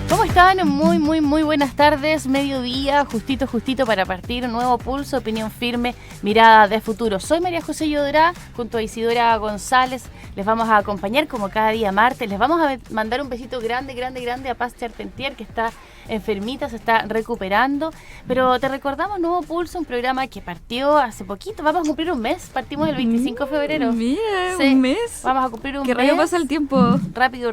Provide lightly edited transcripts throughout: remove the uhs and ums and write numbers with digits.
¿Cómo están? Muy buenas tardes, mediodía, justito para partir un nuevo pulso, opinión firme, mirada de futuro. Soy María José Llodrá, junto a Isidora González, les vamos a acompañar como cada día martes, les vamos a mandar un besito grande a Paz Charpentier, que está enfermita, se está recuperando, pero te recordamos Nuevo Pulso, un programa que partió hace poquito, vamos a cumplir un mes, partimos el 25 de febrero. Mira, sí, un mes. Vamos a cumplir un mes. Qué rápido pasa el tiempo. Rápido,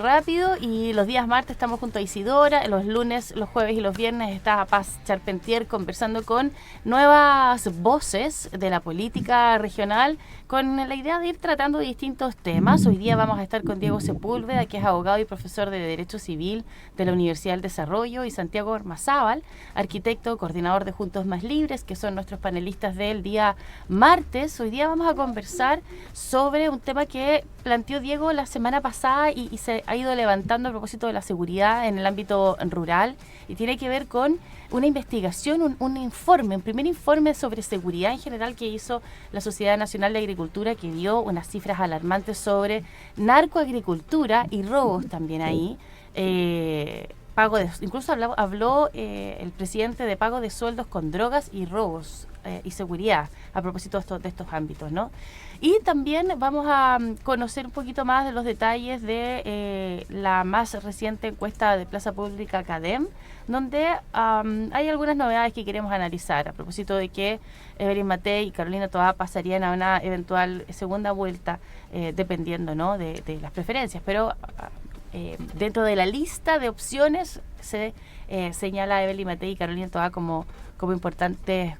y los días martes estamos junto a Isidora, los lunes, los jueves y los viernes está Paz Charpentier conversando con nuevas voces de la política regional, con la idea de ir tratando distintos temas. Hoy día vamos a estar con Diego Sepúlveda, que es abogado y profesor de Derecho Civil de la Universidad del Desarrollo, y Santiago Ormazábal, arquitecto, coordinador de Juntos Más Libres, que son nuestros panelistas del día martes. Hoy día vamos a conversar sobre un tema que planteó Diego la semana pasada y se ha ido levantando a propósito de la seguridad en el ámbito rural, y tiene que ver con una investigación, un primer informe sobre seguridad en general que hizo la Sociedad Nacional de Agricultura, que dio unas cifras alarmantes sobre narcoagricultura y robos también ahí. Incluso habló el presidente de pago de sueldos con drogas y robos y seguridad a propósito de estos ámbitos, ¿no? Y también vamos a conocer un poquito más de los detalles de la más reciente encuesta de Plaza Pública CADEM, donde hay algunas novedades que queremos analizar a propósito de que Evelyn Matei y Carolina Toá pasarían a una eventual segunda vuelta, dependiendo, ¿no?, de las preferencias, pero dentro de la lista de opciones se señala a Evelyn Matei y Carolina Toá como importantes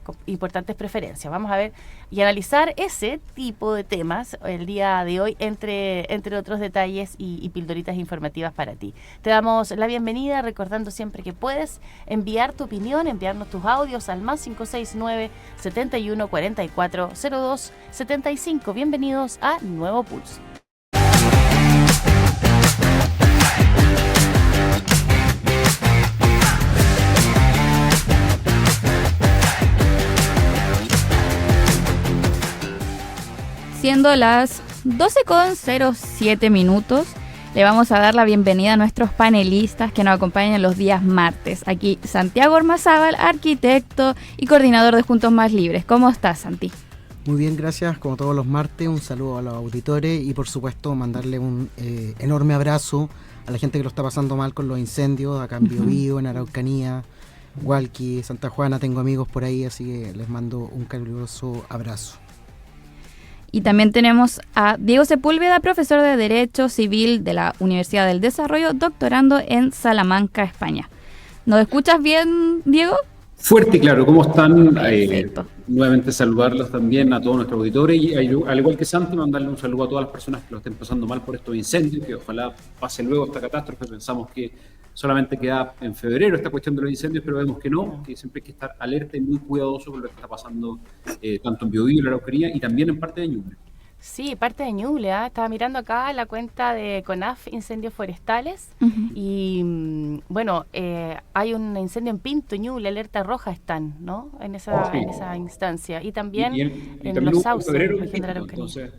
preferencias. Vamos a ver y analizar ese tipo de temas el día de hoy, entre otros detalles y pildoritas informativas para ti. Te damos la bienvenida, recordando siempre que puedes enviar tu opinión, enviarnos tus audios al más 569 71 44 02 75. Bienvenidos a Nuevo Pulso. Siendo las 12:07, le vamos a dar la bienvenida a nuestros panelistas que nos acompañan los días martes. Aquí Santiago Ormazábal, arquitecto y coordinador de Juntos Más Libres. ¿Cómo estás, Santi? Muy bien, gracias. Como todos los martes, un saludo a los auditores y por supuesto mandarle un enorme abrazo a la gente que lo está pasando mal con los incendios acá en Biobío, en Araucanía, Hualqui, Santa Juana. Tengo amigos por ahí, así que les mando un caluroso abrazo. Y también tenemos a Diego Sepúlveda, profesor de Derecho Civil de la Universidad del Desarrollo, doctorando en Salamanca, España. ¿Nos escuchas bien, Diego? Fuerte y claro, ¿cómo están? Perfecto. Nuevamente saludarlos también a todos nuestros auditores y al igual que Santi, mandarle un saludo a todas las personas que lo estén pasando mal por estos incendios, que ojalá pase luego esta catástrofe. Pensamos que solamente queda en febrero esta cuestión de los incendios, pero vemos que no, que siempre hay que estar alerta y muy cuidadoso con lo que está pasando tanto en Biobío, en la Araucanía y también en parte de Ñuble. Sí, parte de Ñuble, ¿eh? Estaba mirando acá la cuenta de CONAF Incendios Forestales y bueno, hay un incendio en Pinto, Ñuble, alerta roja están, ¿no? En esa instancia, y también en Los Sauces, región de la Araucanía.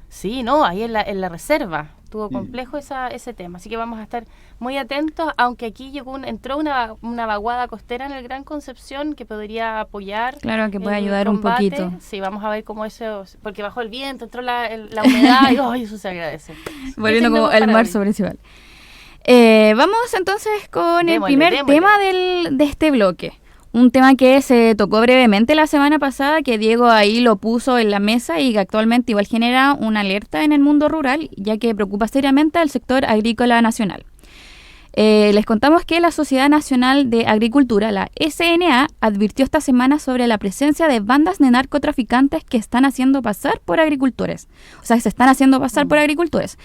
Sí, no, ahí en la reserva. Estuvo complejo ese tema, así que vamos a estar muy atentos, aunque aquí entró una vaguada costera en el Gran Concepción que podría apoyar. Claro, que puede ayudar combate. Un poquito. Sí, vamos a ver cómo eso, porque bajó el viento, entró la humedad y eso se agradece. Volviendo como el marzo principal. Vamos entonces con el primer tema de este bloque. Un tema que se tocó brevemente la semana pasada, que Diego ahí lo puso en la mesa y que actualmente igual genera una alerta en el mundo rural, ya que preocupa seriamente al sector agrícola nacional. Les contamos que la Sociedad Nacional de Agricultura, la SNA, advirtió esta semana sobre la presencia de bandas de narcotraficantes que están haciendo pasar por agricultores. O sea, que se están haciendo pasar por agricultores.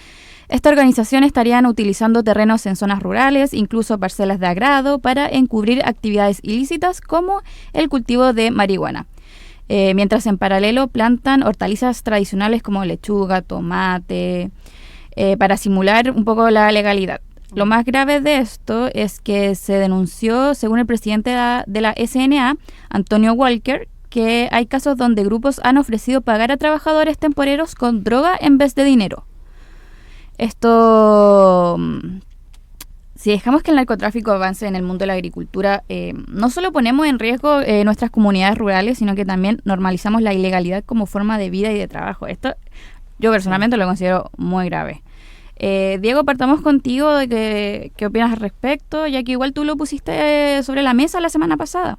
Esta organización estarían utilizando terrenos en zonas rurales, incluso parcelas de agrado, para encubrir actividades ilícitas como el cultivo de marihuana. Mientras en paralelo plantan hortalizas tradicionales como lechuga, tomate, para simular un poco la legalidad. Lo más grave de esto es que se denunció, según el presidente de la SNA, Antonio Walker, que hay casos donde grupos han ofrecido pagar a trabajadores temporeros con droga en vez de dinero. Esto si dejamos que el narcotráfico avance en el mundo de la agricultura, no solo ponemos en riesgo nuestras comunidades rurales, sino que también normalizamos la ilegalidad como forma de vida y de trabajo. Esto yo personalmente lo considero muy grave. Diego, partamos contigo de qué opinas al respecto, ya que igual tú lo pusiste sobre la mesa la semana pasada.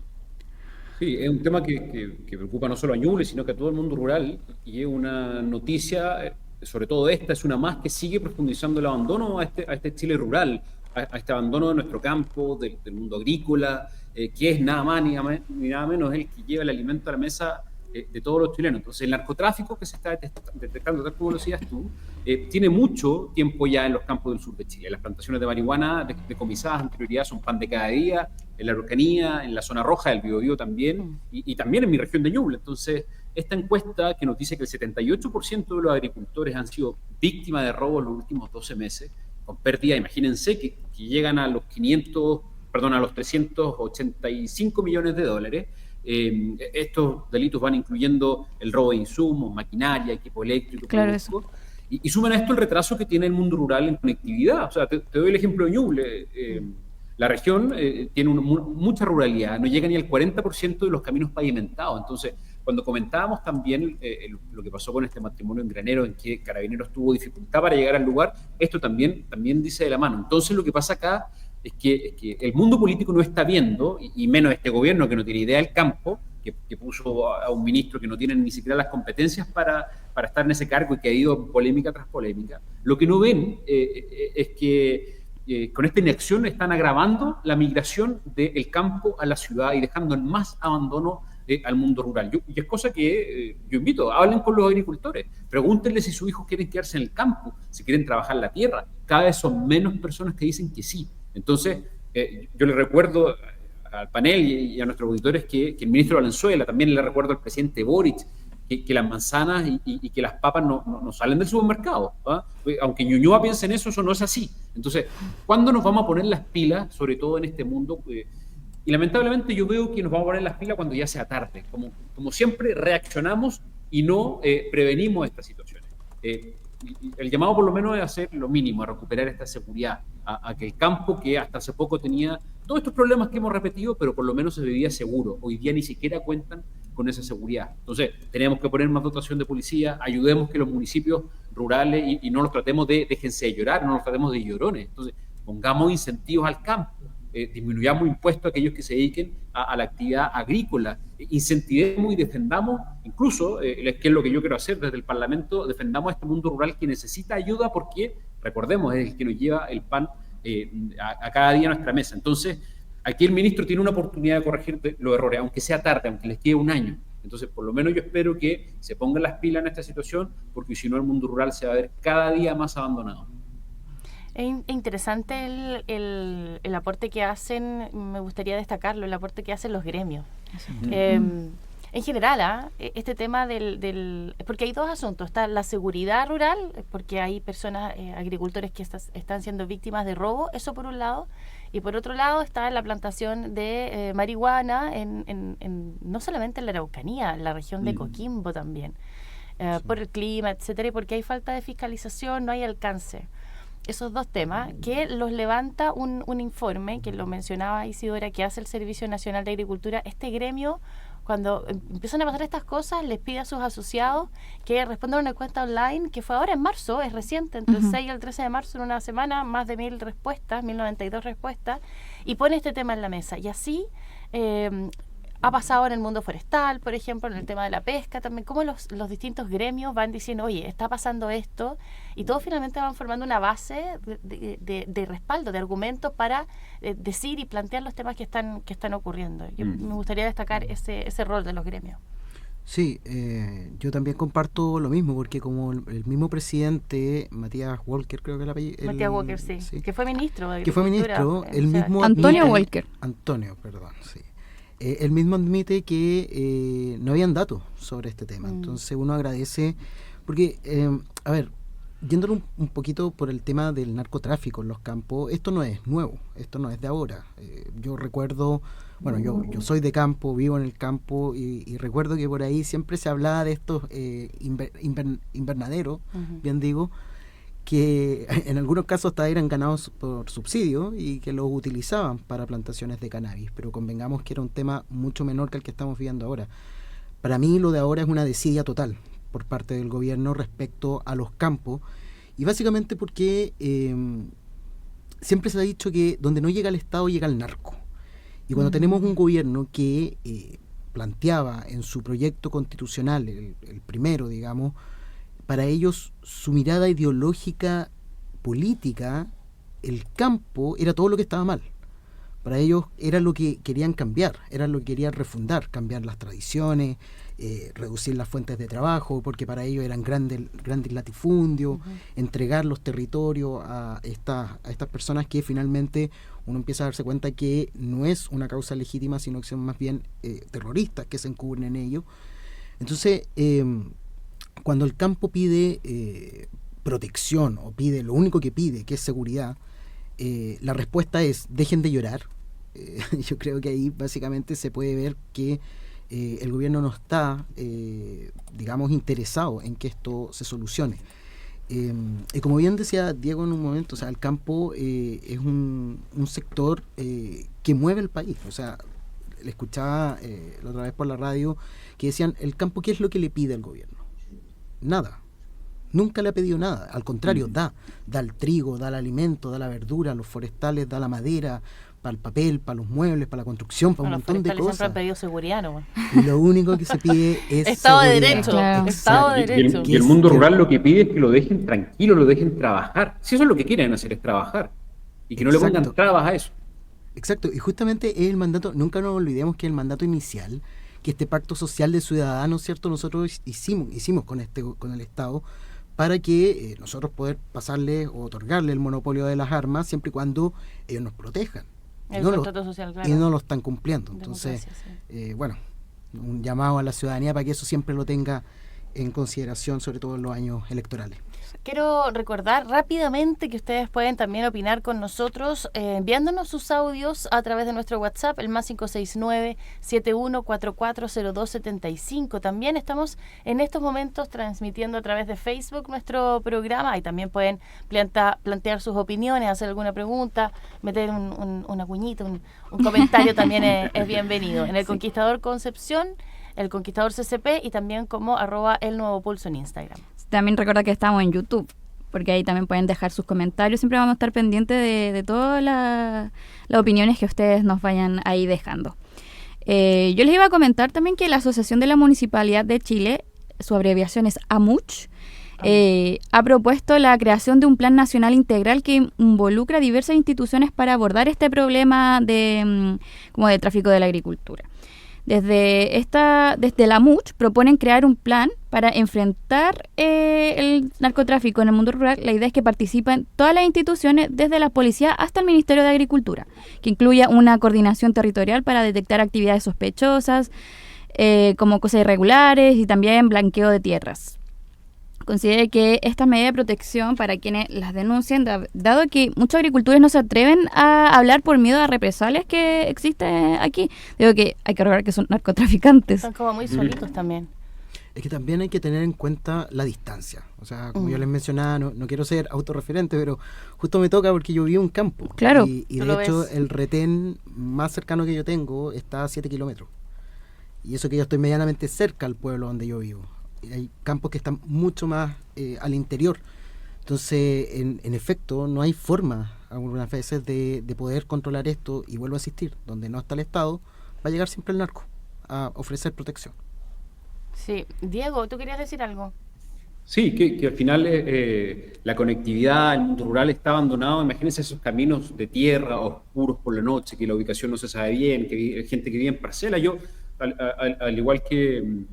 Sí, es un tema que preocupa no solo a Ñuble, sino que a todo el mundo rural, y es una noticia, sobre todo esta, es una más que sigue profundizando el abandono a este Chile rural, a este abandono de nuestro campo, del mundo agrícola, que es nada más ni nada menos el que lleva el alimento a la mesa de todos los chilenos. Entonces, el narcotráfico que se está detectando, tal como lo decías tú, tiene mucho tiempo ya en los campos del sur de Chile. Las plantaciones de marihuana decomisadas en prioridad son pan de cada día, en la Araucanía, en la zona roja del Biobío también, y también en mi región de Ñuble. Entonces, esta encuesta que nos dice que el 78% de los agricultores han sido víctimas de robos en los últimos 12 meses, con pérdida, imagínense, que llegan a los 385 millones de dólares. Estos delitos van incluyendo el robo de insumos, maquinaria, equipo eléctrico, claro, y suman a esto el retraso que tiene el mundo rural en conectividad. O sea, te doy el ejemplo de Ñuble. La región tiene mucha ruralidad, no llega ni al 40% de los caminos pavimentados. Entonces, cuando comentábamos también lo que pasó con este matrimonio en Granero, en que Carabineros tuvo dificultad para llegar al lugar, esto también dice de la mano. Entonces, lo que pasa acá es que el mundo político no está viendo, y menos este gobierno que no tiene idea del campo, que puso a un ministro que no tiene ni siquiera las competencias para estar en ese cargo y que ha ido polémica tras polémica. Lo que no ven es que con esta inacción están agravando la migración del campo a la ciudad y dejando en más abandono al mundo rural. Y es cosa que yo invito, hablen con los agricultores, pregúntenle si sus hijos quieren quedarse en el campo, si quieren trabajar la tierra. Cada vez son menos personas que dicen que sí. Entonces, yo le recuerdo al panel y a nuestros auditores que el ministro Valenzuela, también le recuerdo al presidente Boric, que las manzanas y que las papas no salen del supermercado, ¿ah? Aunque Ñuñoa piense en eso no es así. Entonces, ¿cuándo nos vamos a poner las pilas, sobre todo en este mundo? Y lamentablemente yo veo que nos vamos a poner las pilas cuando ya sea tarde. Como siempre, reaccionamos y no prevenimos estas situaciones. El llamado por lo menos es hacer lo mínimo, a recuperar esta seguridad, a que el campo, que hasta hace poco tenía todos estos problemas que hemos repetido, pero por lo menos se vivía seguro. Hoy día ni siquiera cuentan con esa seguridad. Entonces, tenemos que poner más dotación de policía, ayudemos que los municipios rurales, y no los tratemos déjense de llorar, no los tratemos de llorones. Entonces, pongamos incentivos al campo, disminuyamos impuestos a aquellos que se dediquen a la actividad agrícola, incentivemos y defendamos, incluso, que es lo que yo quiero hacer desde el Parlamento, defendamos a este mundo rural que necesita ayuda porque, recordemos, es el que nos lleva el pan a cada día a nuestra mesa. Entonces, aquí el ministro tiene una oportunidad de corregir los errores, aunque sea tarde, aunque les quede un año. Entonces, por lo menos yo espero que se pongan las pilas en esta situación, porque si no el mundo rural se va a ver cada día más abandonado. Es interesante el aporte que hacen, me gustaría destacarlo, el aporte que hacen los gremios. En general, este tema porque hay dos asuntos. Está la seguridad rural, porque hay personas, agricultores que están siendo víctimas de robo, eso por un lado. Y por otro lado está la plantación de marihuana, no solamente en la Araucanía, en la región de Coquimbo también, por el clima, etcétera, y porque hay falta de fiscalización, no hay alcance. Esos dos temas, que los levanta un informe, que lo mencionaba Isidora, que hace el Servicio Nacional de Agricultura. Este gremio, cuando empiezan a pasar estas cosas, les pide a sus asociados que respondan a una encuesta online, que fue ahora en marzo, es reciente, entre el 6 y el 13 de marzo, en una semana, más de 1.000 respuestas, 1.092 respuestas, y pone este tema en la mesa. Y así ha pasado en el mundo forestal, por ejemplo, en el tema de la pesca también, cómo los distintos gremios van diciendo, oye, está pasando esto, y todos finalmente van formando una base de respaldo, de argumentos para decir y plantear los temas que están ocurriendo. Me gustaría destacar ese rol de los gremios. Sí, yo también comparto lo mismo, porque como el mismo presidente, Matías Walker, creo que el apellido... Matías Walker, sí, que fue ministro de Agricultura. El mismo Antonio Walker. Antonio, perdón, sí. Él mismo admite que no habían datos sobre este tema. Entonces uno agradece, porque, a ver, yéndolo un poquito por el tema del narcotráfico en los campos, esto no es nuevo, esto no es de ahora. Yo recuerdo, bueno, yo soy de campo, vivo en el campo, y recuerdo que por ahí siempre se hablaba de estos invernaderos, bien digo, que en algunos casos hasta eran ganados por subsidio y que los utilizaban para plantaciones de cannabis, pero convengamos que era un tema mucho menor que el que estamos viviendo ahora. Para mí lo de ahora es una desidia total por parte del gobierno respecto a los campos, y básicamente porque siempre se ha dicho que donde no llega el Estado llega el narco. Y cuando tenemos un gobierno que planteaba en su proyecto constitucional, el primero, digamos, para ellos su mirada ideológica política, el campo era todo lo que estaba mal. Para ellos era lo que querían cambiar, era lo que querían refundar, cambiar las tradiciones, reducir las fuentes de trabajo, porque para ellos eran grandes latifundios, entregar los territorios a estas personas que finalmente uno empieza a darse cuenta que no es una causa legítima, sino que son más bien terroristas que se encubren en ello. Entonces, cuando el campo pide protección o pide lo único que pide, que es seguridad, la respuesta es dejen de llorar. Yo creo que ahí básicamente se puede ver que el gobierno no está, digamos, interesado en que esto se solucione. Y como bien decía Diego en un momento, o sea, el campo es un sector que mueve el país. O sea, le escuchaba la otra vez por la radio que decían, el campo, ¿qué es lo que le pide al gobierno? Nada. Nunca le ha pedido nada, al contrario, da el trigo, da el alimento, da la verdura, los forestales, da la madera, para el papel, para los muebles, para la construcción, para un montón de cosas. Siempre han pedido seguridad, ¿no? Y lo único que se pide es Estado seguridad. de Derecho, Claro. Estado de Derecho. Y el mundo rural lo que pide es que lo dejen tranquilo, lo dejen trabajar. Si eso es lo que quieren hacer, es trabajar. Y que no le pongan trabas a eso. Exacto, y justamente es el mandato, nunca nos olvidemos que el mandato inicial, que este pacto social de ciudadanos, ¿cierto? Nosotros hicimos con el Estado, para que nosotros poder pasarle o otorgarle el monopolio de las armas siempre y cuando ellos nos protejan. El contrato social, claro. Y no lo están cumpliendo. Entonces, bueno, un llamado a la ciudadanía para que eso siempre lo tenga en consideración, sobre todo en los años electorales. Quiero recordar rápidamente que ustedes pueden también opinar con nosotros enviándonos sus audios a través de nuestro WhatsApp, el más 569-71440275. También estamos en estos momentos transmitiendo a través de Facebook nuestro programa y también pueden plantear sus opiniones, hacer alguna pregunta, meter una cuñita, un comentario también es bienvenido. En el Conquistador Concepción, el Conquistador CCP y también como @elnuevopulso en Instagram. También recuerda que estamos en YouTube, porque ahí también pueden dejar sus comentarios. Siempre vamos a estar pendientes de todas las opiniones que ustedes nos vayan ahí dejando. Yo les iba a comentar también que la Asociación de la Municipalidad de Chile, su abreviación es AMUCH, ha propuesto la creación de un plan nacional integral que involucra diversas instituciones para abordar este problema como de tráfico de la agricultura. Desde la MUCH proponen crear un plan para enfrentar el narcotráfico en el mundo rural. La idea es que participen todas las instituciones, desde la policía hasta el Ministerio de Agricultura, que incluya una coordinación territorial para detectar actividades sospechosas, como cosas irregulares y también blanqueo de tierras. Considere que esta medida de protección para quienes las denuncian, dado que muchos agricultores no se atreven a hablar por miedo a represalias que existen aquí. Digo que hay que recordar que son narcotraficantes. Son como muy solitos también. Es que también hay que tener en cuenta la distancia. O sea, como yo les mencionaba, no quiero ser autorreferente, pero justo me toca porque yo vivo en un campo. Claro. Y de hecho, el retén más cercano que yo tengo está a 7 kilómetros. Y eso que yo estoy medianamente cerca al pueblo donde yo vivo. Hay campos que están mucho más al interior. Entonces, en efecto, no hay forma algunas veces de poder controlar esto. Y vuelvo a insistir, donde no está el Estado, va a llegar siempre el narco a ofrecer protección. Sí. Diego, ¿tú querías decir algo? Sí, que al final la conectividad, el mundo rural está abandonado. Imagínense esos caminos de tierra oscuros por la noche, que la ubicación no se sabe bien, que hay gente que vive en parcela. Yo, al igual que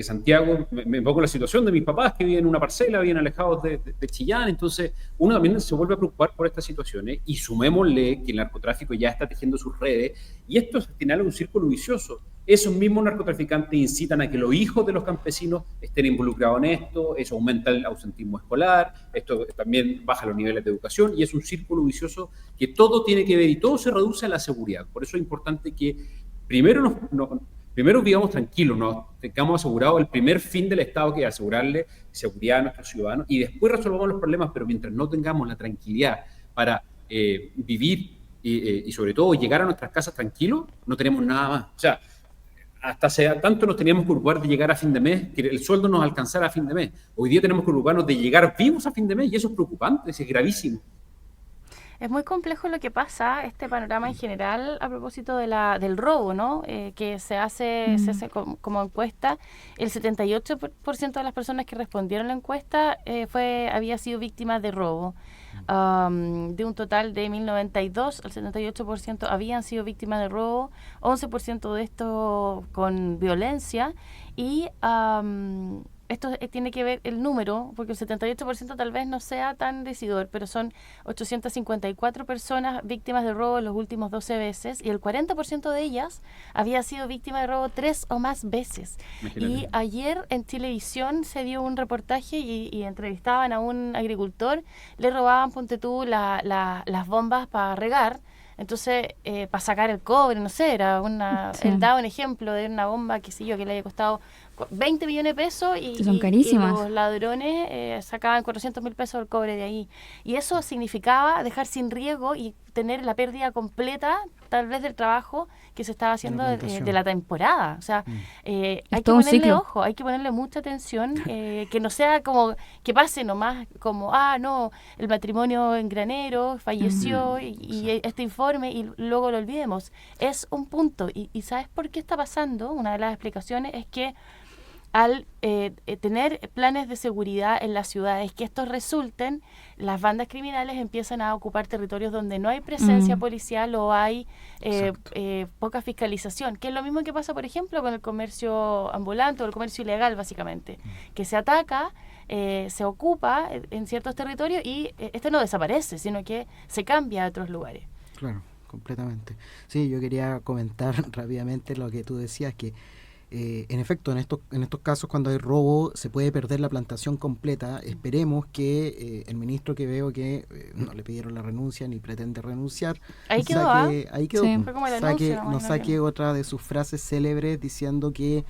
Santiago, me pongo en la situación de mis papás que viven en una parcela, bien alejados de Chillán. Entonces uno también se vuelve a preocupar por estas situaciones, y sumémosle que el narcotráfico ya está tejiendo sus redes, y esto es al final un círculo vicioso. Esos mismos narcotraficantes incitan a que los hijos de los campesinos estén involucrados en esto, eso aumenta el ausentismo escolar, esto también baja los niveles de educación, y es un círculo vicioso que todo tiene que ver y todo se reduce a la seguridad. Por eso es importante que primero primero vivamos tranquilos, nos tengamos asegurado el primer fin del Estado, que es asegurarle seguridad a nuestros ciudadanos, y después resolvamos los problemas, pero mientras no tengamos la tranquilidad para vivir y sobre todo llegar a nuestras casas tranquilos, no tenemos nada más. O sea, hasta tanto nos teníamos que ocupar de llegar a fin de mes, que el sueldo nos alcanzara a fin de mes. Hoy día tenemos que ocuparnos de llegar vivos a fin de mes, y eso es preocupante, es gravísimo. Es muy complejo lo que pasa, este panorama en general, a propósito del robo, ¿no? Que se hace como encuesta. El 78% de las personas que respondieron a la encuesta había sido víctimas de robo. De un total de 1.092, el 78% habían sido víctimas de robo, 11% de esto con violencia, y esto tiene que ver el número, porque el 78% tal vez no sea tan decidor, pero son 854 personas víctimas de robo en los últimos 12 veces, y el 40% de ellas había sido víctima de robo 3 o más veces. Imagínate. Y ayer en televisión se dio un reportaje y entrevistaban a un agricultor, le robaban, ponte tú, las bombas para regar. Entonces, para sacar el cobre, no sé, él daba un ejemplo de una bomba, qué sé yo, que le haya costado 20 millones de pesos y son carísimas. Y los ladrones sacaban 400.000 pesos del cobre de ahí. Y eso significaba dejar sin riesgo y tener la pérdida completa, tal vez, del trabajo que se estaba haciendo de la temporada. O sea, hay que ponerle ojo, hay que ponerle mucha atención, que no sea como que pase nomás como, no, el matrimonio en granero falleció y este informe, y luego lo olvidemos. Es un punto. Y ¿sabes por qué está pasando? Una de las explicaciones es que al tener planes de seguridad en las ciudades que estos resulten, las bandas criminales empiezan a ocupar territorios donde no hay presencia policial o hay poca fiscalización, que es lo mismo que pasa, por ejemplo, con el comercio ambulante o el comercio ilegal, básicamente, que se ataca, se ocupa en ciertos territorios y esto no desaparece, sino que se cambia a otros lugares. Claro, completamente. Sí, yo quería comentar rápidamente lo que tú decías, que en efecto, en estos casos, cuando hay robo, se puede perder la plantación completa. Esperemos que el ministro, que veo que no le pidieron la renuncia ni pretende renunciar, ahí quedó, no saque otra de sus frases célebres diciendo que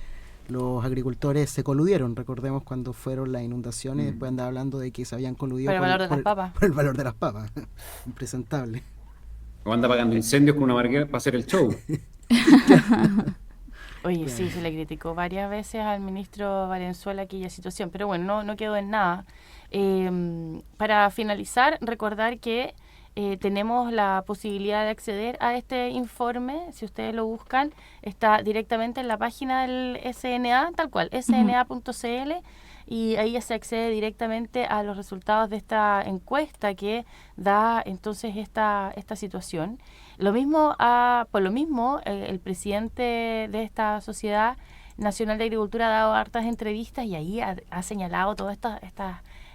los agricultores se coludieron. Recordemos cuando fueron las inundaciones, después andaba hablando de que se habían coludido por el valor de las papas. Impresentable. O anda pagando incendios con una marquera para hacer el show. Oye, sí, se le criticó varias veces al ministro Valenzuela aquella situación, pero bueno, no quedó en nada. Para finalizar, recordar que tenemos la posibilidad de acceder a este informe. Si ustedes lo buscan, está directamente en la página del SNA, tal cual, sna.cl, y ahí ya se accede directamente a los resultados de esta encuesta que da entonces esta situación. Por lo mismo, el presidente de esta Sociedad Nacional de Agricultura ha dado hartas entrevistas y ahí ha señalado todas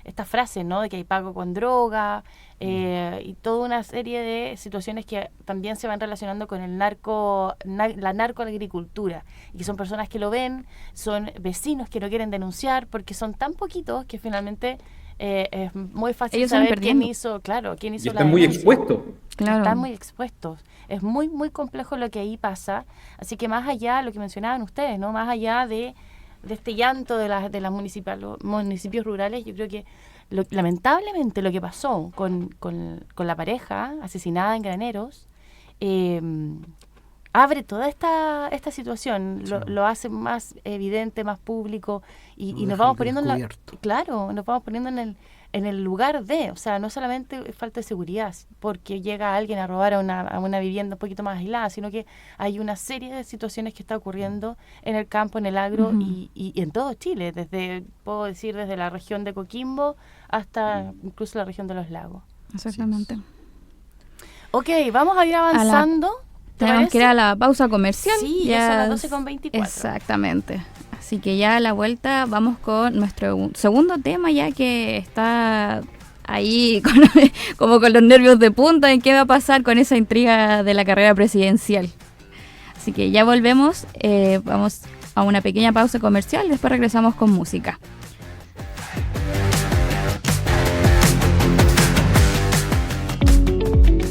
estas frases, ¿no? De que hay pago con droga y toda una serie de situaciones que también se van relacionando con el la narcoagricultura, y que son personas que lo ven, son vecinos que no quieren denunciar porque son tan poquitos que finalmente es muy fácil ellos saber quién hizo y la están muy expuestos. Claro. Están muy expuestos. Es muy, muy complejo lo que ahí pasa. Así que más allá, lo que mencionaban ustedes, ¿no? Más allá de este llanto de las municipios rurales, yo creo que lamentablemente lo que pasó con la pareja asesinada en Graneros abre toda esta situación, lo hace más evidente, más público, y nos vamos poniendo nos vamos poniendo en el lugar de, o sea, no solamente falta de seguridad porque llega alguien a robar a una vivienda un poquito más aislada, sino que hay una serie de situaciones que está ocurriendo en el campo, en el agro y en todo Chile, puedo decir, desde la región de Coquimbo hasta incluso la región de los lagos. Exactamente. Ok, vamos a ir avanzando. Tenemos que ir a la pausa comercial. Sí, ya son las 12:24. Exactamente. Así que ya a la vuelta vamos con nuestro segundo tema, ya que está ahí como con los nervios de punta en qué va a pasar con esa intriga de la carrera presidencial. Así que ya volvemos, vamos a una pequeña pausa comercial y después regresamos con música.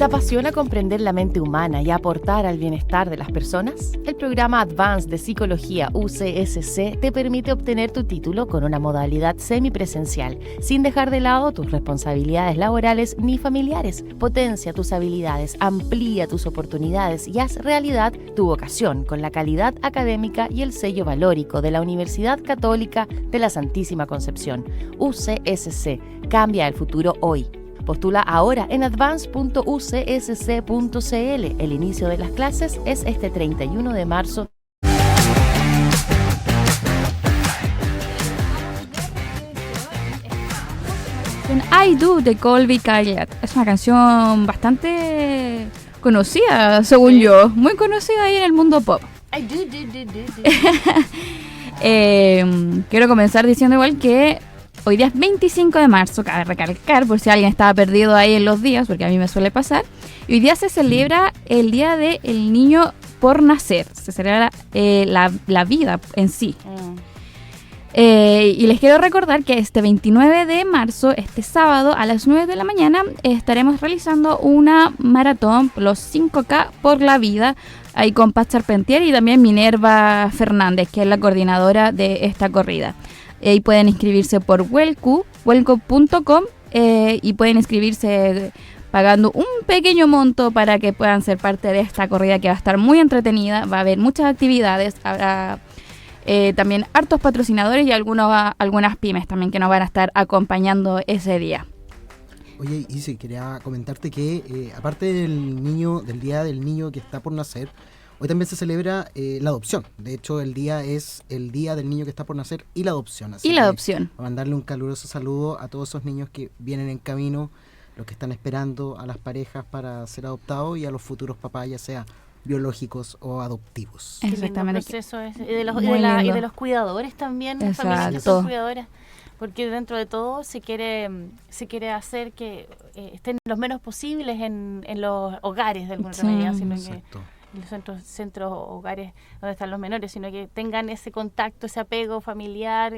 ¿Te apasiona comprender la mente humana y aportar al bienestar de las personas? El programa Advanced de Psicología UCSC te permite obtener tu título con una modalidad semipresencial, sin dejar de lado tus responsabilidades laborales ni familiares. Potencia tus habilidades, amplía tus oportunidades y haz realidad tu vocación con la calidad académica y el sello valórico de la Universidad Católica de la Santísima Concepción. UCSC. Cambia el futuro hoy. Postula ahora en advance.ucsc.cl. El inicio de las clases es este 31 de marzo. I Do de Colby Calliot. Es una canción bastante conocida, según yo. Muy conocida ahí en el mundo pop. Quiero comenzar diciendo igual que hoy día es 25 de marzo, cabe recalcar, por si alguien estaba perdido ahí en los días, porque a mí me suele pasar. Y hoy día se celebra el Día del Niño por Nacer. Se celebra la vida en sí. Y les quiero recordar que este 29 de marzo, este sábado, a las 9 de la mañana, estaremos realizando una maratón, los 5K por la vida, ahí con Paz Charpentier y también Minerva Fernández, que es la coordinadora de esta corrida. Y pueden inscribirse por welco.com y pueden inscribirse pagando un pequeño monto para que puedan ser parte de esta corrida que va a estar muy entretenida. Va a haber muchas actividades, habrá también hartos patrocinadores y algunas pymes también que nos van a estar acompañando ese día. Oye, Isi, quería comentarte que aparte del Día del Niño que está por nacer, hoy también se celebra la adopción. De hecho, el día es el Día del Niño que está por nacer y la adopción. Así adopción. A mandarle un caluroso saludo a todos esos niños que vienen en camino, los que están esperando, a las parejas para ser adoptados y a los futuros papás, ya sea biológicos o adoptivos. Exactamente. El proceso es, y de los cuidadores también, las familias que son cuidadoras. Porque dentro de todo se quiere hacer que estén los menos posibles en los hogares de alguna manera, sino que los centros hogares donde están los menores, sino que tengan ese contacto, ese apego familiar,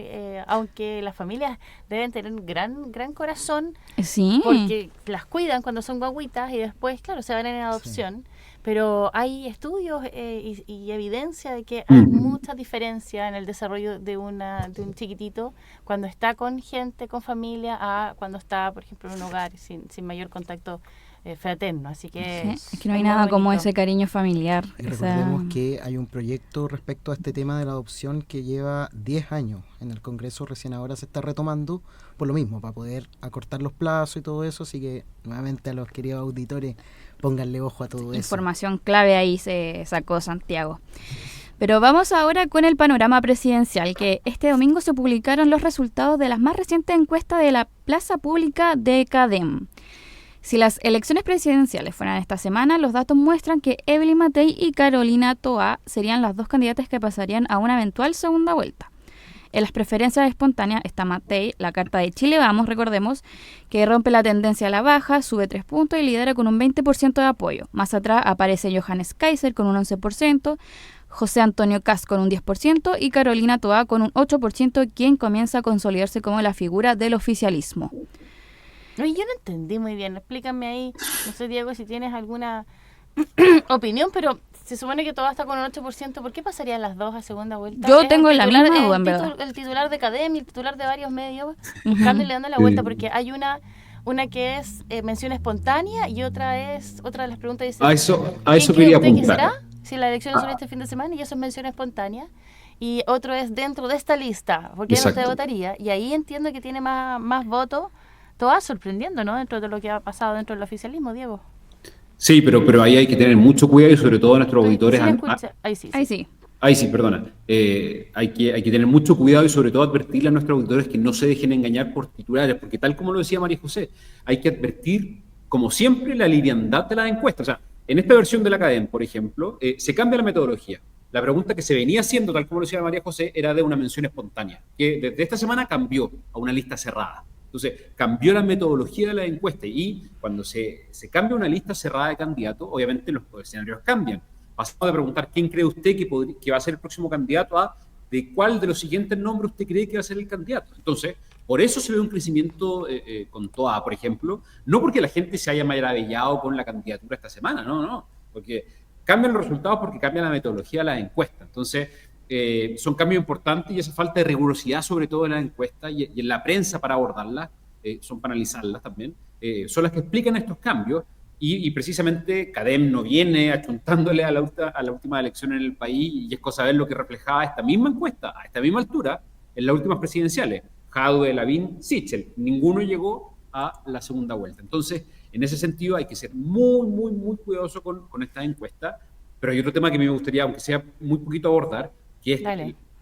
aunque las familias deben tener un gran corazón, porque las cuidan cuando son guaguitas y después, claro, se van en adopción. Pero hay estudios y evidencia de que hay mucha diferencia en el desarrollo de un chiquitito cuando está con gente, con familia, a cuando está, por ejemplo, en un hogar sin mayor contacto fraterno. Así que es que no hay nada como ese cariño familiar. Y recordemos que hay un proyecto respecto a este tema de la adopción que lleva 10 años en el Congreso, recién ahora se está retomando por lo mismo, para poder acortar los plazos y todo eso. Así que nuevamente a los queridos auditores, pónganle ojo a todo eso. Información clave ahí se sacó Santiago. Pero vamos ahora con el panorama presidencial, que este domingo se publicaron los resultados de las más recientes encuestas de la Plaza Pública de CADEM. Si las elecciones presidenciales fueran esta semana, los datos muestran que Evelyn Matei y Carolina Toá serían las dos candidatas que pasarían a una eventual segunda vuelta. En las preferencias espontáneas está Matei, la carta de Chile Vamos, recordemos, que rompe la tendencia a la baja, sube 3 puntos y lidera con un 20% de apoyo. Más atrás aparece Johannes Kaiser con un 11%, José Antonio Kast con un 10% y Carolina Toá con un 8%, quien comienza a consolidarse como la figura del oficialismo. No, yo no entendí muy bien. Explícame ahí, no sé, Diego, si tienes alguna opinión, pero se supone que todo está con un 8%. ¿Por qué pasarían las dos a segunda vuelta? Yo tengo la misma duda, en verdad. El titular de Academia, el titular de varios medios, buscando y le dando la vuelta, porque hay una que es mención espontánea y otra de las preguntas dice... A eso quería apuntar. ¿Será? Si las elecciones son este fin de semana y eso es mención espontánea. Y otro es dentro de esta lista, porque no usted votaría. Y ahí entiendo que tiene más votos. Todo va sorprendiendo, ¿no? Dentro de lo que ha pasado dentro del oficialismo, Diego. Sí, pero ahí hay que tener mucho cuidado y sobre todo nuestros auditores... Ahí sí, perdona. Hay que tener mucho cuidado y sobre todo advertirle a nuestros auditores que no se dejen engañar por titulares, porque tal como lo decía María José, hay que advertir, como siempre, la liviandad de las encuestas. O sea, en esta versión de la Academia, por ejemplo, se cambia la metodología. La pregunta que se venía haciendo, tal como lo decía María José, era de una mención espontánea, que desde esta semana cambió a una lista cerrada. Entonces, cambió la metodología de la encuesta y cuando se cambia una lista cerrada de candidatos, obviamente los escenarios cambian. Pasamos de preguntar quién cree usted que va a ser el próximo candidato a de cuál de los siguientes nombres usted cree que va a ser el candidato. Entonces, Por eso se ve un crecimiento con Toa, por ejemplo, no porque la gente se haya maravillado con la candidatura esta semana, no, porque cambian los resultados porque cambia la metodología de las encuestas. Entonces, son cambios importantes y esa falta de rigurosidad, sobre todo en las encuestas y en la prensa para abordarlas, son para analizarlas también, son las que explican estos cambios. Y precisamente CADEM no viene achuntándole a la última elección en el país, y es cosa de ver lo que reflejaba esta misma encuesta, a esta misma altura, en las últimas presidenciales. Jadwe, Lavín, Sichel, ninguno llegó a la segunda vuelta. Entonces, en ese sentido hay que ser muy, muy, muy cuidadoso con estas encuestas, pero hay otro tema que a mí me gustaría, aunque sea muy poquito, abordar, que es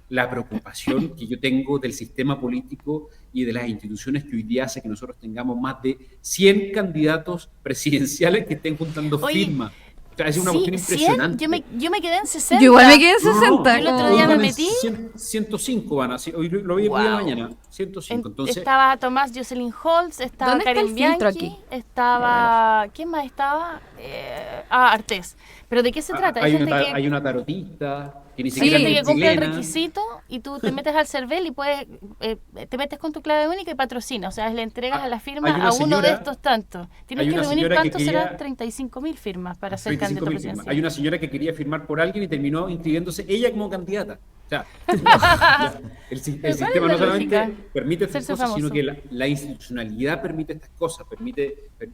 la preocupación que yo tengo del sistema político y de las instituciones que hoy día hace que nosotros tengamos más de 100 candidatos presidenciales que estén juntando firmas. O sea, es una cuestión impresionante. Yo me quedé en 60. Yo igual me quedé en 60. El otro día me metí. 105 van así. Hoy lo vi el día de mañana. 105. Entonces, estaba Tomás Jocelyn Holtz, estaba Karen Bianchi, estaba... ¿Quién más estaba? Artés. ¿Pero de qué se trata? Hay una tarotista que ni siquiera hay gente que cumple el requisito y tú te metes al CERVEL y puedes te metes con tu clave única y patrocina. O sea, le entregas a la firma a uno de estos tantos. Tienes que reunir cuánto serán 35.000 firmas para ser candidato presidencial. Hay una señora que quería firmar por alguien y terminó inscribiéndose ella como candidata. O sea, el sistema no solamente permite estas cosas, sino que la institucionalidad permite estas cosas,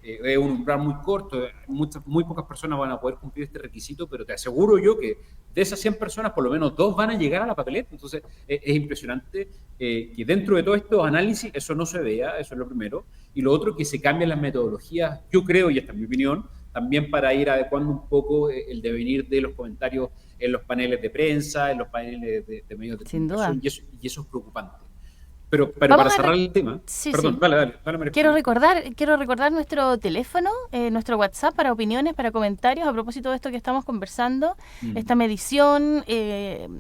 es un umbral muy corto, muy pocas personas van a poder cumplir este requisito, pero te aseguro yo que de esas 100 personas, por lo menos 2 van a llegar a la papeleta. Entonces, es impresionante que dentro de todos estos análisis eso no se vea, eso es lo primero. Y lo otro, que se cambian las metodologías, yo creo, y esta es mi opinión, también para ir adecuando un poco el devenir de los comentarios en los paneles de prensa, en los paneles de medios de comunicación, y eso es preocupante. Pero para cerrar el tema, dale, María. Quiero recordar nuestro teléfono, nuestro WhatsApp para opiniones, para comentarios a propósito de esto que estamos conversando, esta medición,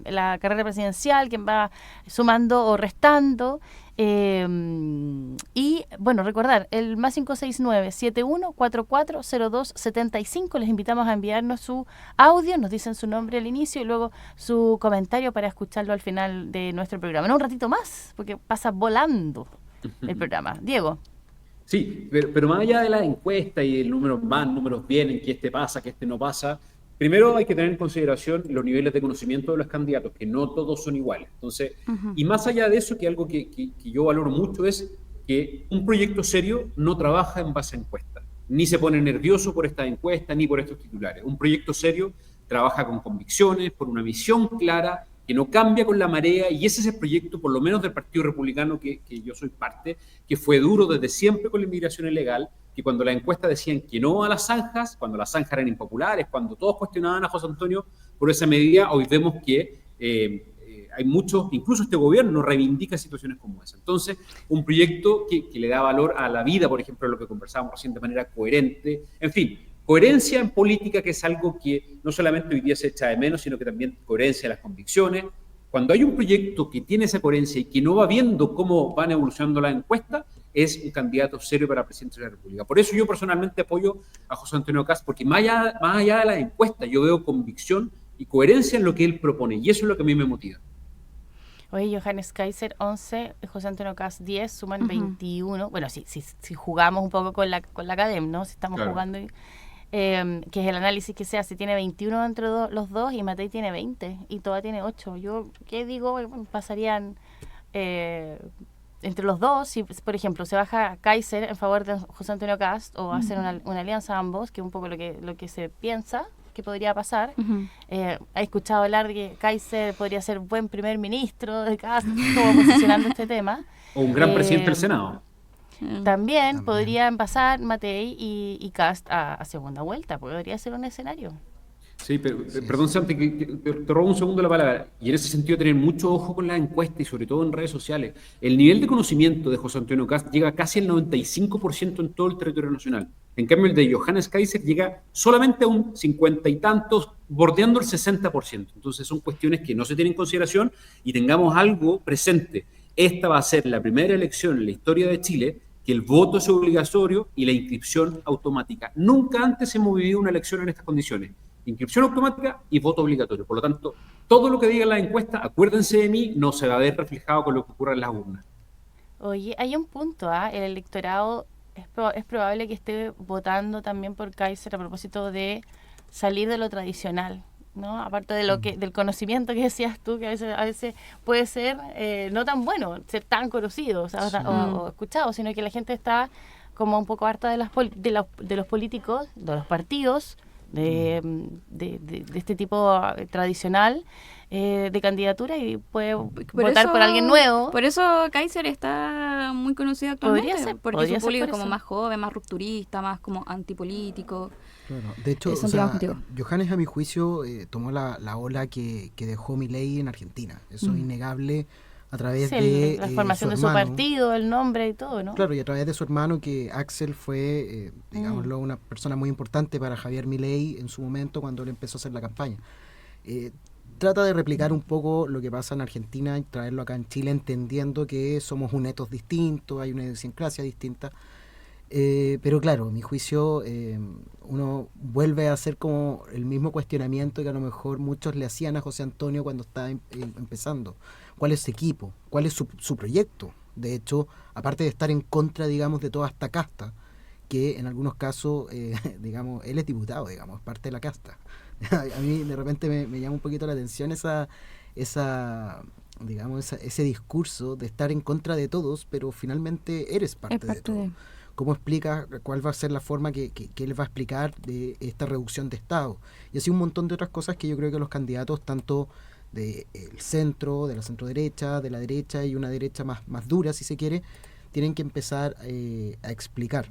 la carrera presidencial, quién va sumando o restando. Y bueno, recordar el más 569-71440275. Les invitamos a enviarnos su audio, nos dicen su nombre al inicio y luego su comentario para escucharlo al final de nuestro programa. No, un ratito más, porque pasa volando el programa. Diego. Sí, pero más allá de la encuesta y el números van, números vienen, que este pasa, que este no pasa, primero hay que tener en consideración los niveles de conocimiento de los candidatos, que no todos son iguales. Entonces, y más allá de eso, que algo que yo valoro mucho es que un proyecto serio no trabaja en base a encuestas, ni se pone nervioso por estas encuestas, ni por estos titulares. Un proyecto serio trabaja con convicciones, por una visión clara, que no cambia con la marea, y ese es el proyecto, por lo menos del Partido Republicano, que yo soy parte, que fue duro desde siempre con la inmigración ilegal, que cuando las encuestas decían que no a las zanjas, cuando las zanjas eran impopulares, cuando todos cuestionaban a José Antonio por esa medida, hoy vemos que hay muchos, incluso este gobierno reivindica situaciones como esa. Entonces, un proyecto que le da valor a la vida, por ejemplo, lo que conversábamos recién, de manera coherente, en fin, coherencia en política, que es algo que no solamente hoy día se echa de menos, sino que también coherencia en las convicciones. Cuando hay un proyecto que tiene esa coherencia y que no va viendo cómo van evolucionando las encuestas, es un candidato serio para presidente de la República. Por eso yo personalmente apoyo a José Antonio Kast, porque más allá de las encuestas, yo veo convicción y coherencia en lo que él propone, y eso es lo que a mí me motiva. Oye, Johannes Kaiser 11, José Antonio Kast 10, suman 21. Bueno, si jugamos un poco con la CADEM, ¿no? Si estamos jugando, que es el análisis que se hace, tiene 21 entre los dos y Matei tiene 20 y Toa tiene 8. Yo, ¿qué digo? Bueno, pasarían entre los dos, si por ejemplo se baja Kaiser en favor de José Antonio Kast o hacen una alianza ambos, que es un poco lo que se piensa que podría pasar. He escuchado hablar de que Kaiser podría ser buen primer ministro de Kast, como posicionando este tema. O un gran presidente del Senado. También podrían pasar Matei y Kast a segunda vuelta, podría ser un escenario. Sí, perdón, Santi, te robo un segundo la palabra. Y en ese sentido, tener mucho ojo con las encuestas y sobre todo en redes sociales. El nivel de conocimiento de José Antonio Kast llega casi al 95% en todo el territorio nacional. En cambio, el de Johannes Kaiser llega solamente a un 50 y tantos, bordeando el 60%. Entonces, son cuestiones que no se tienen en consideración, y tengamos algo presente. Esta va a ser la primera elección en la historia de Chile que el voto es obligatorio y la inscripción automática. Nunca antes hemos vivido una elección en estas condiciones. Inscripción automática y voto obligatorio. Por lo tanto, todo lo que diga la encuesta, acuérdense de mí, no se va a ver reflejado con lo que ocurra en las urnas. Oye, hay un punto, el electorado es probable que esté votando también por Kaiser a propósito de salir de lo tradicional, ¿no? Aparte de lo que del conocimiento que decías tú, que a veces puede ser no tan bueno, ser tan conocido, o sea, o escuchado, sino que la gente está como un poco harta de de los políticos, de los partidos, de este tipo tradicional de candidatura, y puede votar por alguien nuevo. Por eso Kaiser está muy conocido actualmente. Podría ser, porque su público es como más joven, más rupturista, más como antipolítico. Claro. De hecho, Johannes, a mi juicio, tomó la ola que dejó Milei en Argentina. Eso es innegable, a través de la formación de su partido, el nombre y todo, ¿no? Claro, y a través de su hermano, que Axel fue, digámoslo, una persona muy importante para Javier Milei en su momento, cuando él empezó a hacer la campaña. Trata de replicar un poco lo que pasa en Argentina y traerlo acá en Chile, entendiendo que somos un etos distinto, hay una idiosincrasia distinta. Pero claro, a mi juicio, uno vuelve a hacer como el mismo cuestionamiento que a lo mejor muchos le hacían a José Antonio cuando estaba empezando. ¿Cuál es su equipo? ¿Cuál es su proyecto? De hecho, aparte de estar en contra, digamos, de toda esta casta, que en algunos casos, digamos, él es diputado, digamos, es parte de la casta. A mí de repente me llama un poquito la atención ese discurso de estar en contra de todos, pero finalmente eres parte de todo. ¿Cómo explica cuál va a ser la forma que él va a explicar de esta reducción de Estado? Y así un montón de otras cosas que yo creo que los candidatos, tanto del centro, de la centro-derecha, de la derecha y una derecha más dura, si se quiere, tienen que empezar a explicar.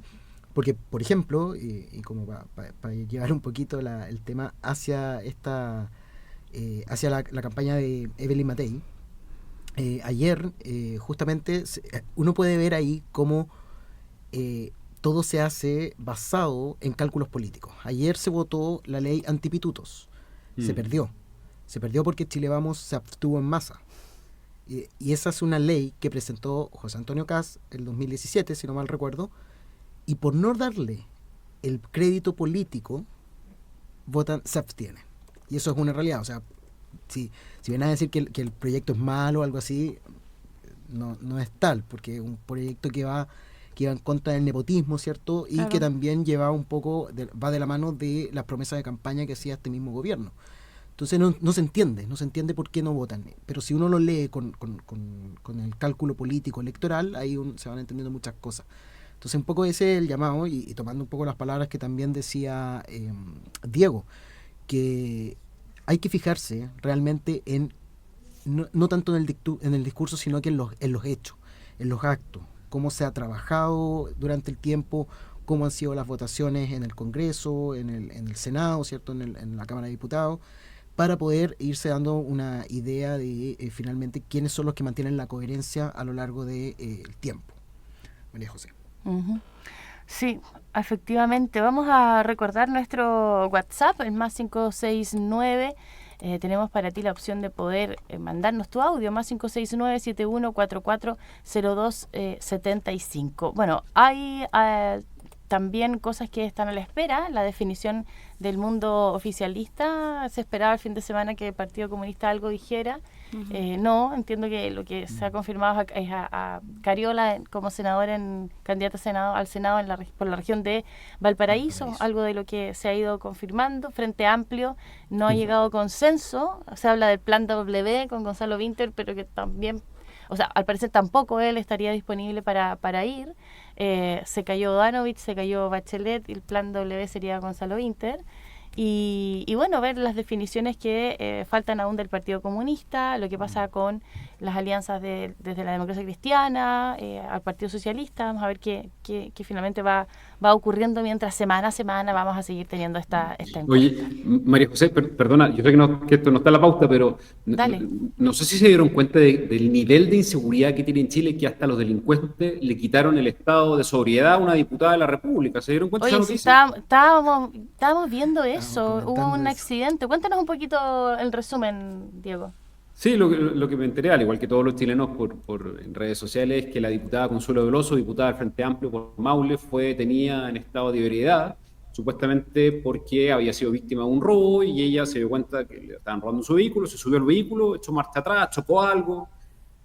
Porque, por ejemplo, y como para llevar un poquito el tema hacia hacia la campaña de Evelyn Matei, ayer justamente uno puede ver ahí cómo todo se hace basado en cálculos políticos. Ayer se votó la ley antipitutos. Se perdió porque Chile Vamos se abstuvo en masa. Y esa es una ley que presentó José Antonio Kast en el 2017, si no mal recuerdo, y por no darle el crédito político, se abstienen. Y eso es una realidad. O sea, si vienen a decir que el proyecto es malo o algo así, no es tal, porque es un proyecto que va en contra del nepotismo, ¿cierto? Y que también lleva un poco, va de la mano de las promesas de campaña que hacía este mismo gobierno. Entonces no se entiende por qué no votan. Pero si uno lo lee con el cálculo político electoral, ahí se van entendiendo muchas cosas. Entonces un poco ese es el llamado, y tomando un poco las palabras que también decía Diego, que hay que fijarse realmente no tanto en el discurso, sino que en los hechos, en los actos, cómo se ha trabajado durante el tiempo, cómo han sido las votaciones en el Congreso, en el Senado, ¿cierto? En la Cámara de Diputados, para poder irse dando una idea de finalmente quiénes son los que mantienen la coherencia a lo largo del tiempo. María José. Sí, efectivamente. Vamos a recordar nuestro WhatsApp, el más 569. Tenemos para ti la opción de poder mandarnos tu audio, más 569-7144-0275. Bueno, hay también cosas que están a la espera. La definición del mundo oficialista, se esperaba el fin de semana que el Partido Comunista algo dijera. No, entiendo que lo que se ha confirmado es a Cariola como senadora, candidata al Senado por la región de Valparaíso, algo de lo que se ha ido confirmando. Frente Amplio no ha llegado a consenso, se habla del plan W con Gonzalo Vinter, pero que también, o sea, al parecer tampoco él estaría disponible para ir. Se cayó Danovich, se cayó Bachelet, y el plan W sería Gonzalo Vinter. Y bueno, ver las definiciones que faltan aún del Partido Comunista, lo que pasa con las alianzas desde la democracia cristiana al Partido Socialista. Vamos a ver qué finalmente va ocurriendo, mientras semana a semana vamos a seguir teniendo esta encuesta. Oye, María José, perdona, yo sé que esto no está en la pauta, pero no sé si se dieron cuenta del nivel de inseguridad que tiene en Chile, que hasta los delincuentes le quitaron el estado de sobriedad a una diputada de la República. ¿Se dieron cuenta de esa noticia? Estábamos viendo eso. Hubo un accidente. Cuéntanos un poquito el resumen, Diego. Sí, lo que me enteré, al igual que todos los chilenos en redes sociales, es que la diputada Consuelo Veloso, diputada del Frente Amplio por Maule, fue detenida en estado de ebriedad, supuestamente porque había sido víctima de un robo, y ella se dio cuenta que le estaban robando su vehículo, se subió al vehículo, echó marcha atrás, chocó algo,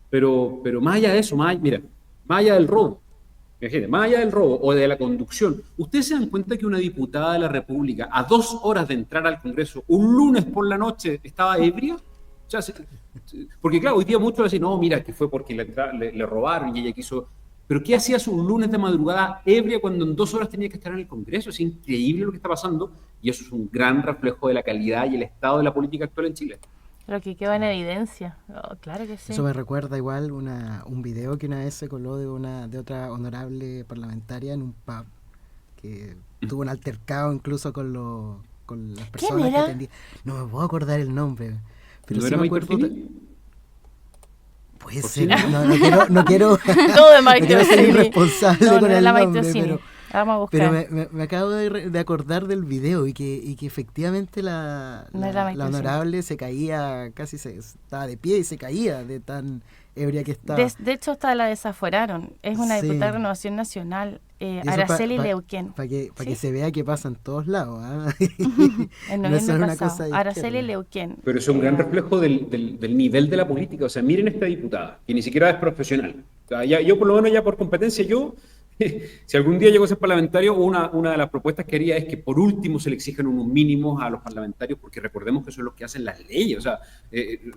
pero más allá de eso, mira, más allá del robo. Imagínate, más allá del robo o de la conducción, ¿ustedes se dan cuenta que una diputada de la República, a 2 horas de entrar al Congreso, un lunes por la noche, estaba ebria? O sea, porque claro, hoy día muchos dicen, no, mira, que fue porque le robaron y ella quiso... Pero ¿qué hacías un lunes de madrugada ebria cuando en 2 horas tenía que estar en el Congreso? Es increíble lo que está pasando y eso es un gran reflejo de la calidad y el estado de la política actual en Chile. Lo que queda en evidencia. Claro que sí. Eso me recuerda igual un video que una vez se coló de otra honorable parlamentaria en un pub, que tuvo un altercado incluso con las personas que atendían. No me puedo acordar el nombre, pero ¿No sí era me acuerdo. Puede ¿Por ser, qué? no quiero Todo de no quiero ser irresponsable con el nombre, vamos a buscar. pero me acabo de acordar del video y que efectivamente la honorable se caía, casi estaba de pie y se caía de tan ebria que estaba. De hecho, hasta la desaforaron. Es una diputada de Renovación Nacional, Araceli Leuquén. Para que se vea que pasa en todos lados. En noviembre pasado, Araceli Leuquén. Pero es un gran reflejo del nivel de la política. O sea, miren esta diputada, que ni siquiera es profesional. O sea, yo por lo menos ya por competencia, si algún día llego a ser parlamentario, una de las propuestas que haría es que por último se le exijan unos mínimos a los parlamentarios, porque recordemos que son los que hacen las leyes. O sea,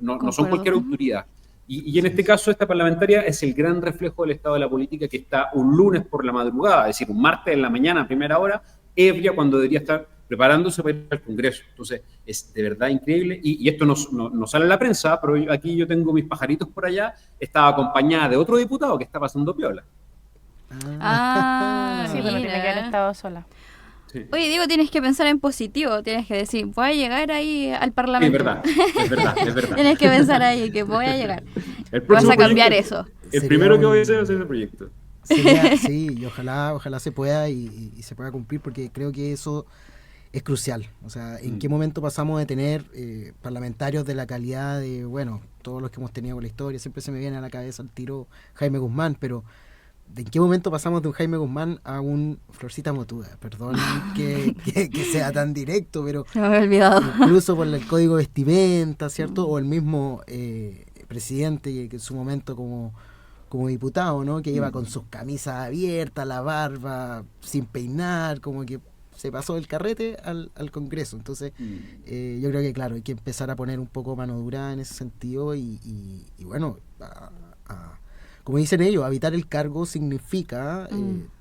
no son cualquier autoridad. Y en este caso, esta parlamentaria es el gran reflejo del estado de la política, que está un lunes por la madrugada, es decir, un martes en la mañana, a primera hora, ebria, cuando debería estar preparándose para ir al Congreso. Entonces, es de verdad increíble. Y esto no sale en la prensa, pero aquí yo tengo mis pajaritos por allá. Estaba acompañada de otro diputado que está pasando piola. Sí, pero tiene que haber estado sola. Sí. Oye, Diego, tienes que pensar en positivo, tienes que decir, voy a llegar ahí al Parlamento. Es verdad. Tienes que pensar ahí que voy a llegar. Vas a cambiar eso. El primero que voy a hacer es ese proyecto. Sí, y ojalá se pueda y se pueda cumplir, porque creo que eso es crucial. O sea, ¿en qué momento pasamos de tener parlamentarios de la calidad de, bueno, todos los que hemos tenido con la historia? Siempre se me viene a la cabeza al tiro Jaime Guzmán, pero ¿en qué momento pasamos de un Jaime Guzmán a un Florcita Motuda? Perdón que sea tan directo, pero se me había olvidado. Incluso por el código de vestimenta, ¿cierto? O el mismo presidente que en su momento como diputado, ¿no? Que iba con sus camisas abiertas, la barba sin peinar, como que se pasó del carrete al Congreso. Entonces, yo creo que, claro, hay que empezar a poner un poco mano dura en ese sentido y bueno, como dicen ellos, habitar el cargo significa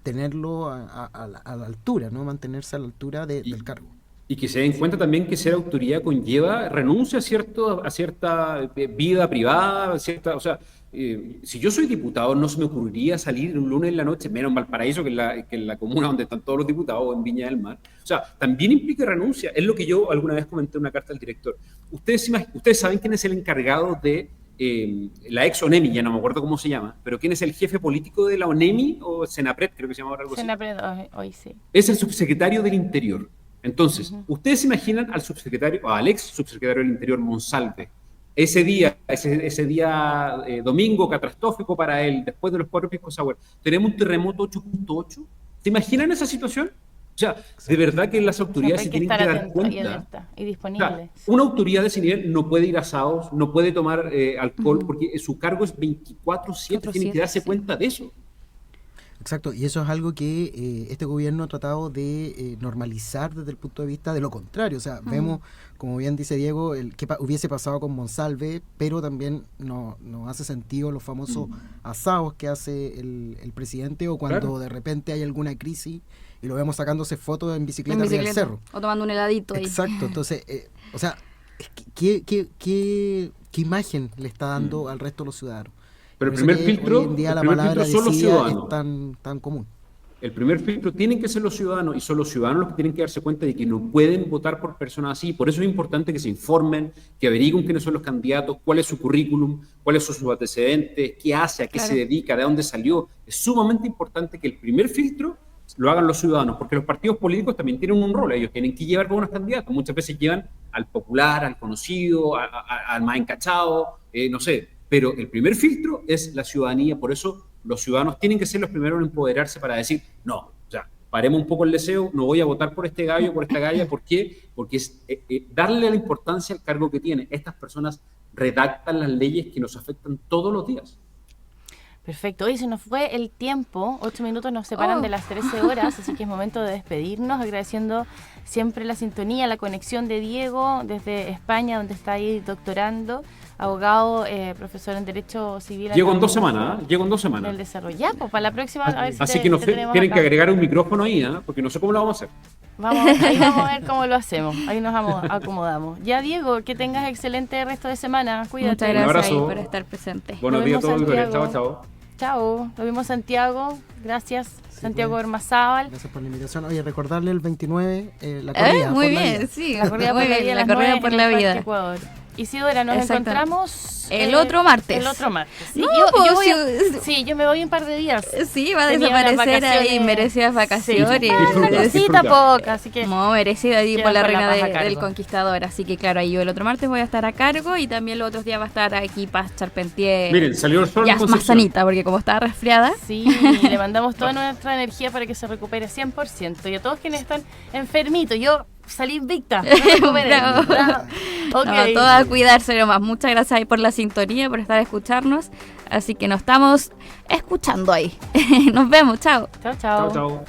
tenerlo a la altura, ¿no? Mantenerse a la altura del cargo. Y que se den cuenta también que ser autoridad conlleva renuncia a cierta vida privada, o sea, si yo soy diputado, no se me ocurriría salir un lunes en la noche, menos en Valparaíso, que en la comuna donde están todos los diputados, o en Viña del Mar. O sea, también implica renuncia. Es lo que yo alguna vez comenté en una carta al director. ¿Ustedes saben quién es el encargado de la ex ONEMI? Ya no me acuerdo cómo se llama, pero ¿quién es el jefe político de la ONEMI o Senapred? Creo que se llama ahora algo así. Senapred, hoy sí. Es el subsecretario del Interior. Entonces, ¿ustedes se imaginan al ex subsecretario del Interior, Monsalve, ese día domingo catastrófico para él, después de los 4 Pisco Sour, tenemos un terremoto 8.8? ¿Se imaginan esa situación? O sea, de verdad que las autoridades se tienen que dar cuenta. Y disponibles. O sea, una autoridad de ese nivel no puede ir a asados, no puede tomar alcohol, porque su cargo es 24/7, tienen que darse cuenta de eso. Exacto, y eso es algo que este gobierno ha tratado de normalizar desde el punto de vista de lo contrario. O sea, vemos, como bien dice Diego, que hubiese pasado con Monsalve, pero también no hace sentido los famosos asados que hace el presidente, o cuando de repente hay alguna crisis y lo vemos sacándose fotos en bicicleta arriba del cerro. O tomando un heladito ahí. Exacto, entonces, o sea, ¿qué imagen le está dando al resto de los ciudadanos? Pero el primer filtro, hoy en día la palabra son los ciudadanos. Es tan común. El primer filtro tienen que ser los ciudadanos, y son los ciudadanos los que tienen que darse cuenta de que no pueden votar por personas así. Por eso es importante que se informen, que averigüen quiénes son los candidatos, cuál es su currículum, cuáles son sus antecedentes, qué hace, a qué se dedica, de dónde salió. Es sumamente importante que el primer filtro lo hagan los ciudadanos, porque los partidos políticos también tienen un rol. Ellos tienen que llevar buenos candidatos. Muchas veces llevan al popular, al conocido, al más encachado, no sé. Pero el primer filtro es la ciudadanía. Por eso los ciudadanos tienen que ser los primeros en empoderarse para decir, no, o sea, paremos un poco el deseo, no voy a votar por este gallo, por esta galla. ¿Por qué? Porque es darle la importancia al cargo que tiene. Estas personas redactan las leyes que nos afectan todos los días. Perfecto. Hoy se nos fue el tiempo, 8 minutos nos separan de las 13 horas, así que es momento de despedirnos, agradeciendo siempre la sintonía, la conexión de Diego desde España, donde está ahí doctorando, abogado, profesor en Derecho Civil. Llego en 2 semanas, llego en 2 semanas. El desarrollo. Ya, pues para la próxima, a ver si así que no tienen que agregar un micrófono ahí, porque no sé cómo lo vamos a hacer. Ahí vamos a ver cómo lo hacemos, ahí nos acomodamos. Ya, Diego, que tengas excelente resto de semana, cuídate. Muchas gracias por estar presente. Buenos días a todos, chao, chao. Chao, nos vemos Santiago, gracias. Sí, Santiago Hermazábal. Gracias por la invitación. Oye, recordarle el 29, la corrida. Muy bien, sí. La corrida por la vida. La corrida por la vida. Ecuador. Isidora, nos encontramos el otro martes. El otro martes. Sí, no, yo me voy un par de días. Sí, va a desaparecer ahí, merecidas vacaciones. Sí, poca, así que... No, merecida ahí por la reina del Conquistador. Así que claro, ahí yo el otro martes voy a estar a cargo y también los otros días va a estar aquí Paz Charpentier. Miren, salió el sol. Ya más sanita, porque como estaba resfriada. Sí, le mandamos toda nuestra energía para que se recupere 100%. Y a todos quienes están enfermitos, yo... salí invicta. Bravo. Okay. No, todo a cuidarse nomás. Muchas gracias ahí por la sintonía, por estar a escucharnos. Así que nos estamos escuchando ahí. Nos vemos. Chao. Chao, chao. Chao, chao.